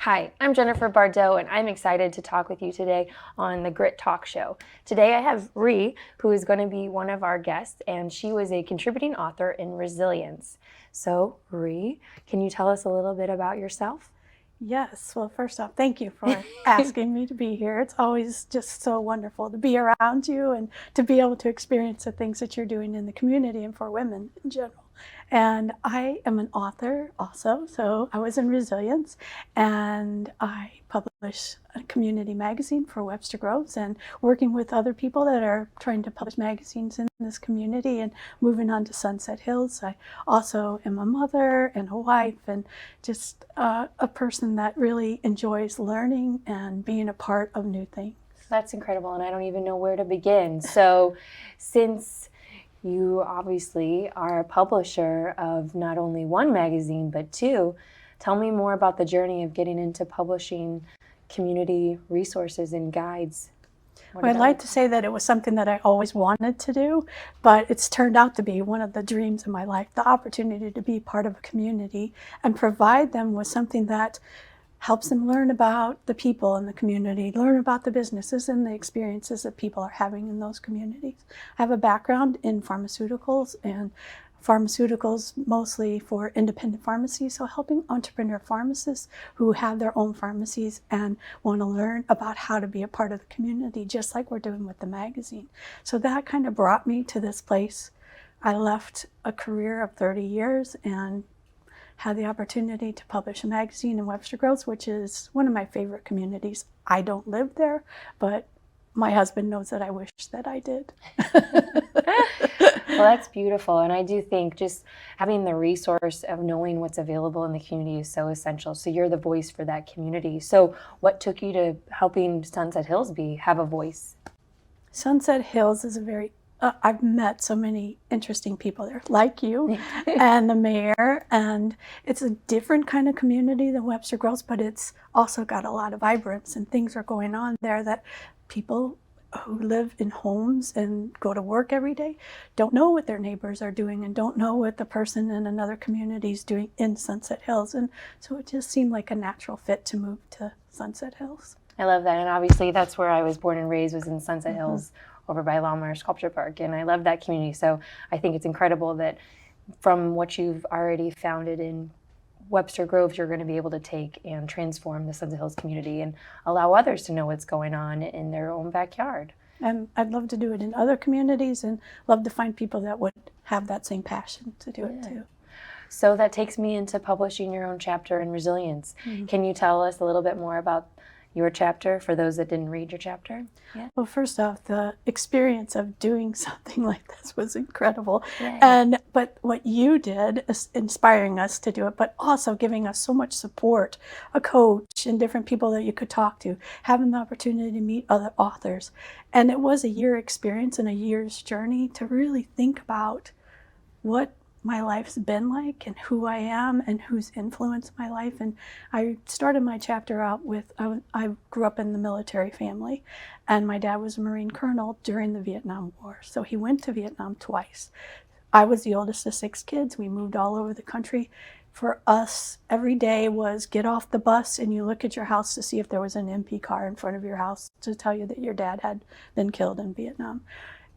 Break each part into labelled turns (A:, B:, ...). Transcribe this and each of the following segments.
A: Hi, I'm Jennifer Bardot, and I'm excited to talk with you today on the Grit Talk Show. Today I have Ree, who is going to be one of our guests, and she was a contributing author in Resilience. So, Ree, can you tell us a little bit about yourself?
B: Yes. Well, first off, thank you for asking me to be here. It's always just so wonderful to be around you and to be able to experience the things that you're doing in the community and for women in general. And I am an author also, so I was in Resilience, and I publish a community magazine for Webster Groves and working with other people that are trying to publish magazines in this community and moving on to Sunset Hills. I also am a mother and a wife and just a person that really enjoys learning and being a part of new things.
A: That's incredible, and I don't even know where to begin. So, since you obviously are a publisher of not only one magazine, but two, tell me more about the journey of getting into publishing community resources and guides.
B: Well, I'd like to say that it was something that I always wanted to do, but it's turned out to be one of the dreams of my life, the opportunity to be part of a community and provide them with something that helps them learn about the people in the community, learn about the businesses and the experiences that people are having in those communities. I have a background in pharmaceuticals mostly for independent pharmacies, so helping entrepreneur pharmacists who have their own pharmacies and want to learn about how to be a part of the community, just like we're doing with the magazine. So that kind of brought me to this place. I left a career of 30 years and had the opportunity to publish a magazine in Webster Groves, which is one of my favorite communities. I don't live there, but my husband knows that I wish that I did.
A: Well, that's beautiful. And I do think just having the resource of knowing what's available in the community is so essential. So you're the voice for that community. So what took you to helping Sunset Hills have a voice?
B: Sunset Hills is I've met so many interesting people there, like you and the mayor, and it's a different kind of community than Webster Groves, but it's also got a lot of vibrance and things are going on there that people who live in homes and go to work every day don't know what their neighbors are doing and don't know what the person in another community is doing in Sunset Hills. And so it just seemed like a natural fit to move to Sunset Hills.
A: I love that. And obviously that's where I was born and raised, was in Sunset Hills over by Longmire Sculpture Park. And I love that community. So I think it's incredible that from what you've already founded in Webster Groves, you're going to be able to take and transform the Sunset Hills community and allow others to know what's going on in their own backyard.
B: And I'd love to do it in other communities and love to find people that would have that same passion to do it too.
A: So that takes me into publishing your own chapter in Resilience. Can you tell us a little bit more about your chapter for those that didn't read your chapter? Yeah.
B: Well, first off, the experience of doing something like this was incredible. But what you did is inspiring us to do it, but also giving us so much support, a coach and different people that you could talk to, having the opportunity to meet other authors. And it was a year experience and a year's journey to really think about what my life's been like and who I am and who's influenced my life. And I started my chapter out with, I grew up in the military family, and my dad was a Marine colonel during the Vietnam War. So he went to Vietnam twice. I was the oldest of 6 kids. We moved all over the country. For us, every day was get off the bus and you look at your house to see if there was an MP car in front of your house to tell you that your dad had been killed in Vietnam.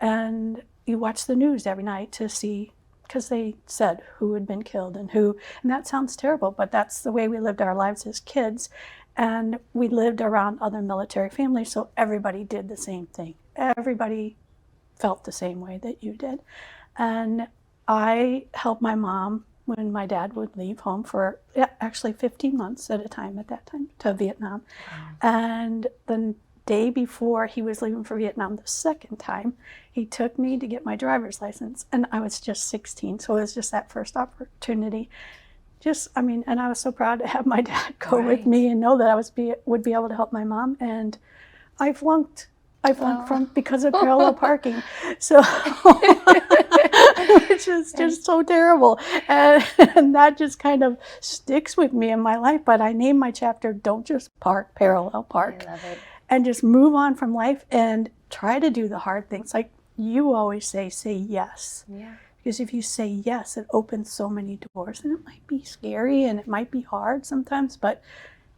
B: And you watch the news every night to see, because they said who had been killed and who, and that sounds terrible, but that's the way we lived our lives as kids. And we lived around other military families, so everybody did the same thing. Everybody felt the same way that you did. And I helped my mom when my dad would leave home for actually 15 months at a time at that time to Vietnam. Wow. And the day before he was leaving for Vietnam the second time, he took me to get my driver's license, and I was just 16, so it was just that first opportunity. And I was so proud to have my dad go with me and know that I would be able to help my mom, and I flunked because of parallel parking, so which is just so terrible, and that just kind of sticks with me in my life. But I named my chapter "Don't Just Park, Parallel Park."
A: I love it.
B: And just move on from life and try to do the hard things. Like you always say yes.
A: Yeah.
B: Because if you say yes, it opens so many doors. And it might be scary and it might be hard sometimes, but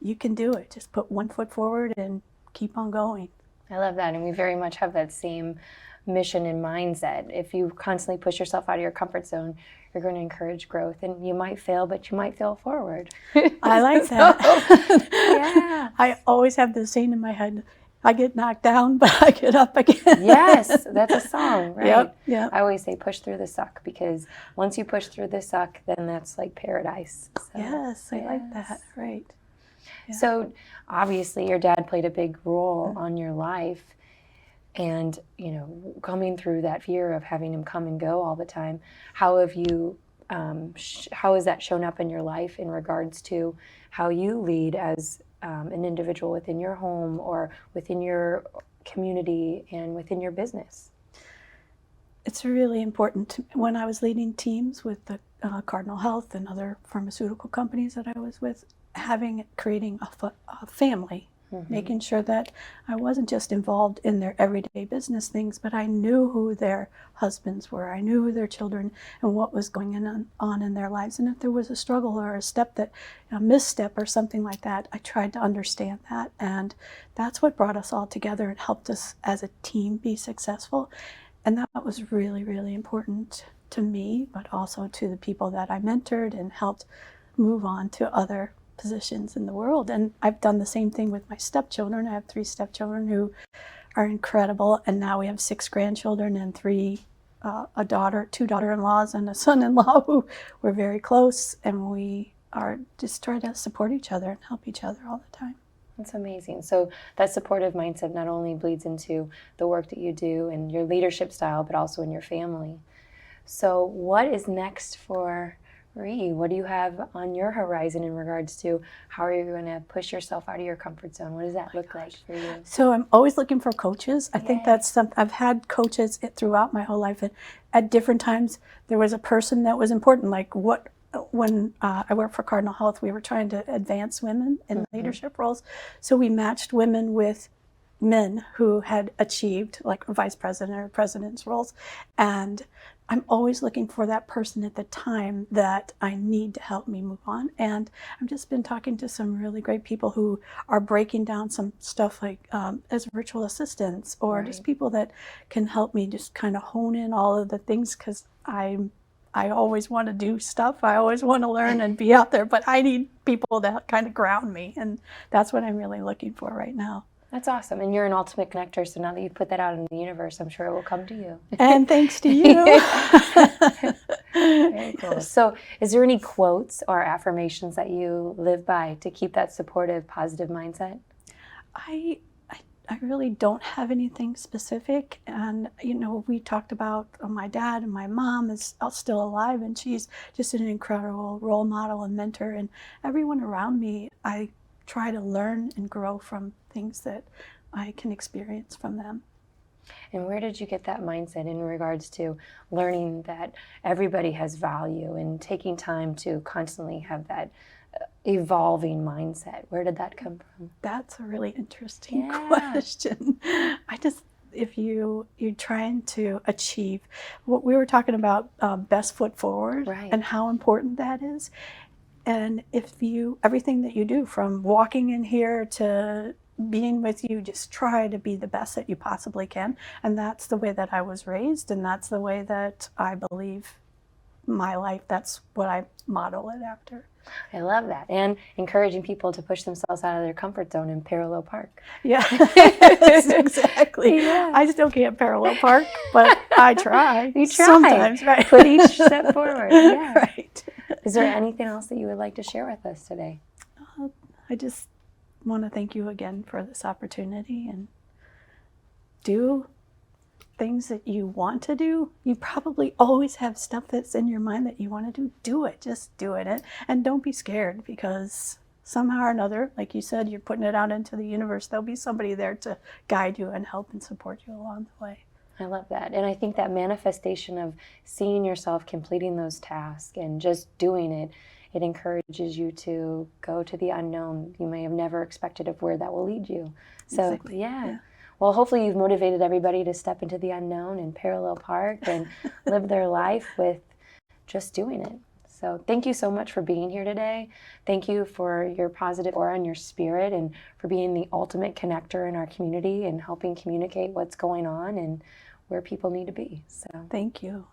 B: you can do it. Just put one foot forward and keep on going.
A: I love that. And we very much have that same mission and mindset. If you constantly push yourself out of your comfort zone, you're going to encourage growth. And you might fail, but you might fail forward.
B: I like that.
A: Yeah.
B: I always have this saying in my head, I get knocked down, but I get up again.
A: Yes, that's a song, right?
B: Yep, yep.
A: I always say push through the suck, because once you push through the suck, then that's like paradise. So,
B: Yes, I like that. Right. Yeah.
A: So obviously your dad played a big role on your life, and coming through that fear of having him come and go all the time, how have you how has that shown up in your life in regards to how you lead as an individual within your home or within your community and within your business?
B: It's really important. When I was leading teams with the Cardinal Health and other pharmaceutical companies that I was with, creating a family, making sure that I wasn't just involved in their everyday business things, but I knew who their husbands were. I knew who their children and what was going on in their lives. And if there was a struggle or a misstep or something like that, I tried to understand that. And that's what brought us all together and helped us as a team be successful. And that was really, really important to me, but also to the people that I mentored and helped move on to other positions in the world. And I've done the same thing with my stepchildren. I have 3 stepchildren who are incredible, and now we have 6 grandchildren and 2 daughter-in-laws and a son-in-law who we're very close, and we are just trying to support each other and help each other all the time.
A: That's amazing. So that supportive mindset not only bleeds into the work that you do and your leadership style, but also in your family. So what is next for Ree? What do you have on your horizon in regards to how are you going to push yourself out of your comfort zone? What does that look like for you?
B: So I'm always looking for coaches. I think that's something. I've had coaches throughout my whole life. And at different times, there was a person that was important. Like when I worked for Cardinal Health, we were trying to advance women in leadership roles. So we matched women with men who had achieved like vice president or president's roles. And I'm always looking for that person at the time that I need to help me move on. And I've just been talking to some really great people who are breaking down some stuff like as virtual assistants or just people that can help me just kind of hone in all of the things, because I always want to do stuff. I always want to learn and be out there, but I need people that kind of ground me. And that's what I'm really looking for right now.
A: That's awesome. And you're an ultimate connector, so now that you've put that out in the universe, I'm sure it will come to you.
B: And thanks to you.
A: Very cool. So is there any quotes or affirmations that you live by to keep that supportive, positive mindset?
B: I really don't have anything specific. And, we talked about my dad, and my mom is still alive, and she's just an incredible role model and mentor. And everyone around me, I try to learn and grow from things that I can experience from them.
A: And where did you get that mindset in regards to learning that everybody has value and taking time to constantly have that evolving mindset? Where did that come from?
B: That's a really interesting question. If you're trying to achieve what we were talking about, best foot forward, and how important that is. And everything that you do, from walking in here to being with you, just try to be the best that you possibly can. And that's the way that I was raised, and that's the way that I believe my life, that's what I model it after.
A: I love that. And encouraging people to push themselves out of their comfort zone and parallel park.
B: Yeah, exactly. Yeah. I still can't parallel park, but I try.
A: You try.
B: Sometimes, right?
A: Put each step forward. Yeah.
B: Right.
A: Is there anything else that you would like to share with us today?
B: I just want to thank you again for this opportunity, and do things that you want to do. You probably always have stuff that's in your mind that you want to do. Do it. Just do it. And don't be scared, because somehow or another, like you said, you're putting it out into the universe. There'll be somebody there to guide you and help and support you along the way.
A: I love that. And I think that manifestation of seeing yourself completing those tasks and just doing it, it encourages you to go to the unknown. You may have never expected of where that will lead you. So,
B: exactly.
A: Yeah. Well, hopefully you've motivated everybody to step into the unknown and parallel park and live their life with just doing it. So thank you so much for being here today. Thank you for your positive aura and your spirit, and for being the ultimate connector in our community and helping communicate what's going on and where people need to be. So
B: Thank you.